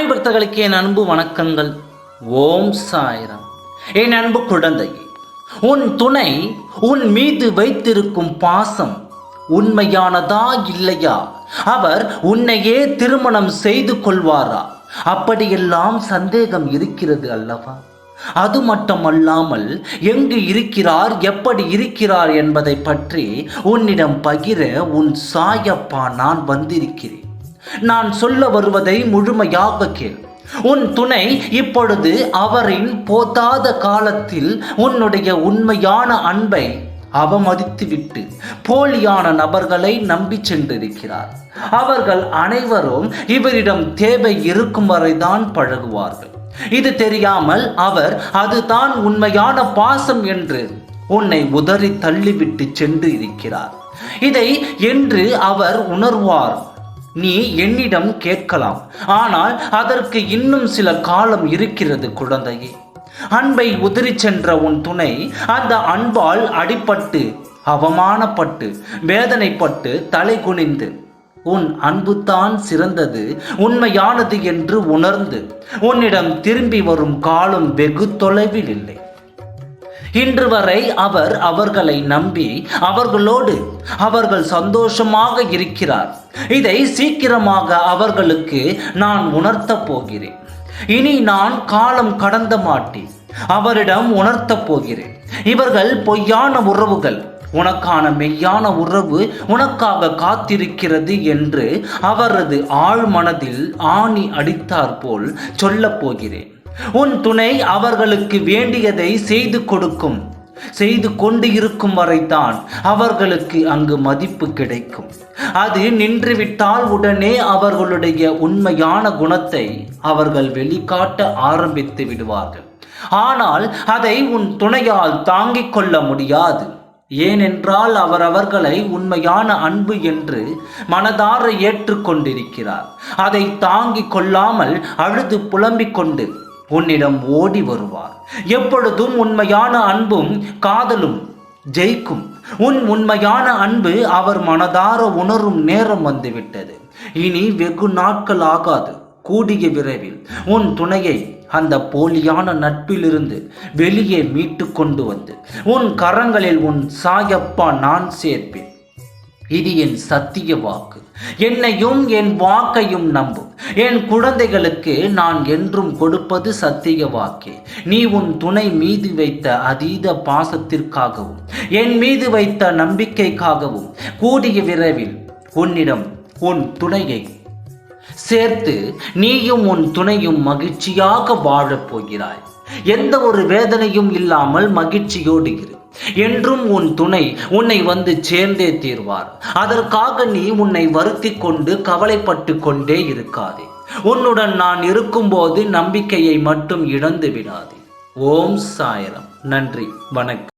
சாய் பக்தர்களுக்கு என் அன்பு வணக்கங்கள். ஓம் சாய்ராம். என் அன்பு குழந்தையே, உன் துணை உன் மீது வைத்திருக்கும் பாசம் உண்மையானதா இல்லையா? அவர் உன்னையே திருமணம் செய்து கொள்வாரா? அப்படியெல்லாம் சந்தேகம் இருக்கிறது அல்லவா? அது மட்டுமல்லாமல் எங்கு இருக்கிறார், எப்படி இருக்கிறார் என்பதை பற்றி உன்னிடம் பகிர உன் சாயப்பா நான் வந்திருக்கிறேன். நான் சொல்ல வருவதை முழுமையாக கேள். உன் துணை இப்பொழுது அவரின் போதாத காலத்தில் உன்னுடைய உண்மையான அன்பை அவமதித்துவிட்டு போலியான நபர்களை நம்பி சென்றிருக்கிறார். அவர்கள் அனைவரும் இவரிடம் தேவை இருக்கும் வரைதான் பழகுவார்கள். இது தெரியாமல் அவர் அதுதான் உண்மையான பாசம் என்று உன்னை உதறி தள்ளிவிட்டு சென்று இருக்கிறார். இதை என்று அவர் உணர்வார். நீ என்னிடம் கேட்கலாம், ஆனால் அதற்கு இன்னும் சில காலம் இருக்கிறது குழந்தையே. அன்பை உதிரி சென்ற உன் துணை அந்த அன்பால் அடிபட்டு அவமானப்பட்டு வேதனைப்பட்டு தலை குனிந்து உன் அன்புதான் சிறந்தது, உண்மையானது என்று உணர்ந்து உன்னிடம் திரும்பி வரும் காலம் வெகு தொலைவில் இல்லை. இன்று வரை அவர் அவர்களை நம்பி அவர்கள் சந்தோஷமாக இருக்கிறார். இதை சீக்கிரமாக அவர்களுக்கு நான் உணர்த்தப் போகிறேன். இனி நான் காலம் கடந்த மாட்டேன், அவரிடம் உணர்த்தப் போகிறேன். இவர்கள் பொய்யான உறவுகள், உனக்கான மெய்யான உறவு உனக்காக காத்திருக்கிறது என்று அவரது ஆழ் மனதில் ஆணி அடித்தார் போல் சொல்லப் போகிறேன். உன் துணை அவர்களுக்கு வேண்டியதை செய்து கொண்டு இருக்கும் வரைதான் அவர்களுக்கு அங்கு மதிப்பு கிடைக்கும். அது நின்றுவிட்டால் உடனே அவர்களுடைய உண்மையான குணத்தை அவர்கள் வெளிக்காட்ட ஆரம்பித்து விடுவார்கள். ஆனால் அதை உன் துணையால் தாங்கிக் கொள்ள முடியாது. ஏனென்றால் அவர்களை உண்மையான அன்பு என்று மனதார ஏற்றுக்கொண்டிருக்கிறார். அதை தாங்கிக் கொள்ளாமல் அழுது புலம்பிக் கொண்டு உன்னிடம் ஓடி வருவார். எப்பொழுதும் உண்மையான அன்பும் காதலும் ஜெயிக்கும். உன் உண்மையான அன்பு அவர் மனதார உணரும் நேரம் வந்துவிட்டது. இனி வெகு நாட்கள் ஆகாது, கூடிய விரைவில் உன் துணையை அந்த போலியான நட்பிலிருந்து வெளியே மீட்டு கொண்டு வந்து உன் கரங்களில் உன் சாயப்பா நான் சேர்ப்பேன். இது என் சத்திய வாக்கு. என்னையும் என் வாக்கையும் நம்பும் என் குழந்தைகளுக்கு நான் என்றும் கொடுப்பது சத்திய வாக்கே. நீ உன் துணை மீது வைத்த அதீத பாசத்திற்காகவும் என் மீது வைத்த நம்பிக்கைக்காகவும் கூடிய விரைவில் உன்னிடம் உன் துணையை சேர்த்து நீயும் உன் துணையும் மகிழ்ச்சியாக வாழப் போகிறாய். எந்த ஒரு வேதனையும் இல்லாமல் மகிழ்ச்சியோடு இரு. என்றும் உன் துணை உன்னை வந்து சேர்ந்தே தீர்வார். அதற்காக நீ உன்னை வருத்தி கொண்டு கவலைப்பட்டு கொண்டே இருக்காதே. உன்னுடன் நான் இருக்கும்போது நம்பிக்கையை மட்டும் இழந்து விடாதே. ஓம் சாய்ராம். நன்றி, வணக்கம்.